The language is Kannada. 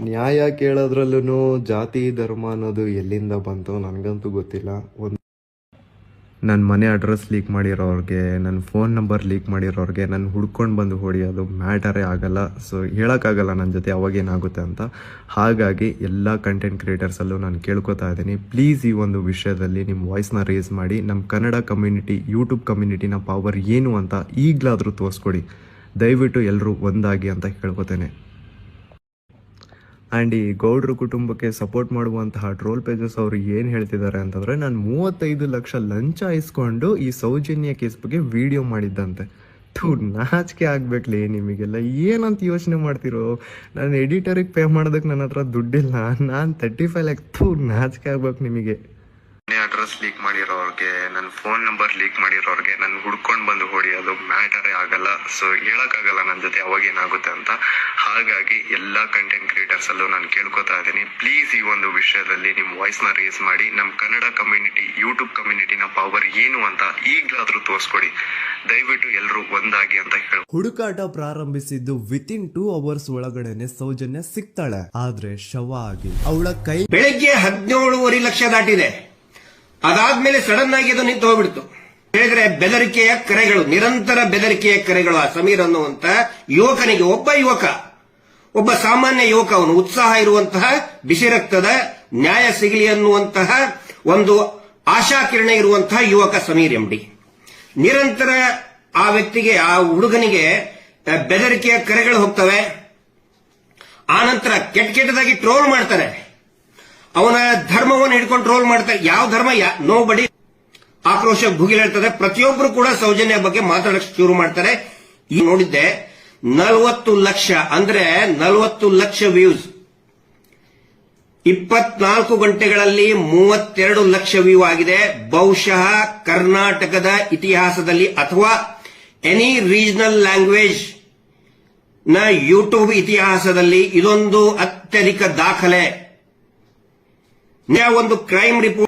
ನ್ಯಾಯ ಕೇಳೋದ್ರಲ್ಲೂ ಜಾತಿ ಧರ್ಮ ಅನ್ನೋದು ಎಲ್ಲಿಂದ ಬಂತು ನನಗಂತೂ ಗೊತ್ತಿಲ್ಲ. ನನ್ನ ಮನೆ ಅಡ್ರೆಸ್ ಲೀಕ್ ಮಾಡಿರೋರಿಗೆ, ನನ್ನ ಫೋನ್ ನಂಬರ್ ಲೀಕ್ ಮಾಡಿರೋರಿಗೆ ನಾನು ಹುಡ್ಕೊಂಡು ಬಂದು ಹೊಡಿಯೋದು ಮ್ಯಾಟರೇ ಆಗಲ್ಲ. ಸೊ ಹೇಳೋಕ್ಕಾಗಲ್ಲ ನನ್ನ ಜೊತೆ ಅವಾಗೇನಾಗುತ್ತೆ ಅಂತ. ಹಾಗಾಗಿ ಎಲ್ಲ ಕಂಟೆಂಟ್ ಕ್ರಿಯೇಟರ್ಸಲ್ಲೂ ನಾನು ಕೇಳ್ಕೊತಾ ಇದ್ದೀನಿ, ಪ್ಲೀಸ್ ಈ ಒಂದು ವಿಷಯದಲ್ಲಿ ನಿಮ್ಮ ವಾಯ್ಸ್ನ ರೇಸ್ ಮಾಡಿ ನಮ್ಮ ಕನ್ನಡ ಕಮ್ಯುನಿಟಿ, ಯೂಟ್ಯೂಬ್ ಕಮ್ಯುನಿಟಿನ ಪವರ್ ಏನು ಅಂತ ಈಗಲಾದರೂ ತೋರಿಸ್ಕೊಡಿ. ದಯವಿಟ್ಟು ಎಲ್ಲರೂ ಒಂದಾಗಿ ಅಂತ ಕೇಳ್ಕೊತೇನೆ. ಆ್ಯಂಡ್ ಈ ಗೌಡ್ರ ಕುಟುಂಬಕ್ಕೆ ಸಪೋರ್ಟ್ ಮಾಡುವಂತಹ ಟ್ರೋಲ್ ಪೇಜಸ್ ಅವರು ಏನು ಹೇಳ್ತಿದ್ದಾರೆ ಅಂತಂದರೆ, ನಾನು 35 ಲಕ್ಷ ಲಂಚ ಇಸ್ಕೊಂಡು ಈ ಸೌಜನ್ಯ ಕೇಸ್ ಬಗ್ಗೆ ವಿಡಿಯೋ ಮಾಡಿದ್ದಂತೆ. ನಾಚಿಕೆ ಆಗ್ಬೇಕಲೇ ನಿಮಗೆಲ್ಲ, ಏನಂತ ಯೋಚನೆ ಮಾಡ್ತಿರೋ? ನಾನು ಎಡಿಟರಿಗೆ ಪೇ ಮಾಡೋದಕ್ಕೆ ನನ್ನ ಹತ್ರ ದುಡ್ಡಿಲ್ಲ, ನಾನು 35 ಲ್ಯಾಕ್. ನಾಚಿಕೆ ಆಗ್ಬೇಕು ನಿಮಗೆ. ಅಡ್ರೆಸ್ ಲೀಕ್ ಮಾಡಿರೋರಿಗೆ, ನನ್ನ ಫೋನ್ ನಂಬರ್ ಲೀಕ್ ಮಾಡಿರೋರಿಗೆ ನಾನು ಹುಡ್ಕೊಂಡು ಬಂದು ಹೊಡಿಯೋದು ಮ್ಯಾಟರೇ ಆಗಲ್ಲ. ಸೊ ಹೇಳೋಕ್ಕಾಗಲ್ಲ ನನ್ನ ಜೊತೆ ಅವಾಗೇನಾಗುತ್ತೆ ಅಂತ. ಹಾಗಾಗಿ ಎಲ್ಲ ಕಂಟೆಂಟ್ ಕ್ರಿಯೇಟರ್ಸ್ ಅಲ್ಲೂ ನಾನು ಕೇಳ್ಕೊತಾ ಇದ್ದೀನಿ, ಪ್ಲೀಸ್ ಈ ಒಂದು ವಿಷಯದಲ್ಲಿ ನಿಮ್ಮ ವಾಯ್ಸ್ನ ರೇಸ್ ಮಾಡಿ ನಮ್ಮ ಕನ್ನಡ ಕಮ್ಯುನಿಟಿ, ಯೂಟ್ಯೂಬ್ ಕಮ್ಯುನಿಟಿನ ಪವರ್ ಏನು ಅಂತ ಈಗಲಾದರೂ ತೋರಿಸ್ಕೊಡಿ. ದಯವಿಟ್ಟು ಎಲ್ಲರೂ ಒಂದಾಗಿ ಅಂತ ಹೇಳಿ. ಹುಡುಕಾಟ ಪ್ರಾರಂಭಿಸಿದ್ದು ವಿತಿನ್ 2 ಅವರ್ಸ್ ಒಳಗಡೆನೆ ಸೌಜನ್ಯ ಸಿಗ್ತಾಳೆ. ಆದ್ರೆ ಶವ ಆಗಿ ಅವಳ ಕೈ ಬೆಳಗ್ಗೆ 17.5 ಲಕ್ಷ ದಾಟಿದೆ. ಅದಾದ್ಮೇಲೆ ಸಡನ್ ಆಗಿ ಅದು ನಿಂತು ಹೋಗ್ಬಿಡ್ತು. ಹೇಳಿದ್ರೆ ಬೆದರಿಕೆಯ ಕರೆಗಳು, ನಿರಂತರ ಬೆದರಿಕೆಯ ಕರೆಗಳು. ಆ ಸಮೀರ್ ಅನ್ನುವಂತ ಯುವಕನಿಗೆ, ಒಬ್ಬ ಸಾಮಾನ್ಯ ಯುವಕ, ಅವನು ಉತ್ಸಾಹ ಇರುವಂತಹ, ಬಿಸಿ ರಕ್ತದ, ನ್ಯಾಯ ಸಿಗಲಿ ಅನ್ನುವಂತಹ ಒಂದು ಆಶಾಕಿರಣ ಇರುವಂತಹ ಯುವಕ ಸಮೀರ್ ಎಂಡಿ. ನಿರಂತರ ಆ ವ್ಯಕ್ತಿಗೆ, ಆ ಹುಡುಗನಿಗೆ ಬೆದರಿಕೆಯ ಕರೆಗಳು ಹೋಗ್ತವೆ. ಆನಂತರ ಕೆಟ್ಟದಾಗಿ ಟ್ರೋಲ್ ಮಾಡ್ತಾರೆ. ಅವನ ಧರ್ಮವನ್ನು ಹಿಡ್ಕೊಂಡು ಟ್ರೋಲ್ ಮಾಡ್ತಾರೆ. ಯಾವ ಧರ್ಮ, ನೋ ಬಡಿ. ಆಕ್ರೋಶ ಭುಗಿಲೇಳ್ತದೆ. ಪ್ರತಿಯೊಬ್ಬರು ಕೂಡ ಸೌಜನ್ಯ ಬಗ್ಗೆ ಮಾತಾಡಕ್ಕೆ ಶುರು ಮಾಡ್ತಾರೆ. ಈ ನೋಡಿದ್ದೆ 40 ಲಕ್ಷ, ಅಂದ್ರೆ 40 ಲಕ್ಷ ವ್ಯೂಸ್. 24 ಗಂಟೆಗಳಲ್ಲಿ 32 ಲಕ್ಷ ವ್ಯೂ ಆಗಿದೆ. ಬಹುಶಃ ಕರ್ನಾಟಕದ ಇತಿಹಾಸದಲ್ಲಿ ಅಥವಾ ಎನಿ ರೀಜನಲ್ ಲ್ಯಾಂಗ್ವೇಜ್ ನ ಯೂಟ್ಯೂಬ್ ಇತಿಹಾಸದಲ್ಲಿ ಇದೊಂದು ಅತ್ಯಧಿಕ ದಾಖಲೆ. ಒಂದು ಕ್ರೈಮ್ ರಿಪೋರ್ಟ್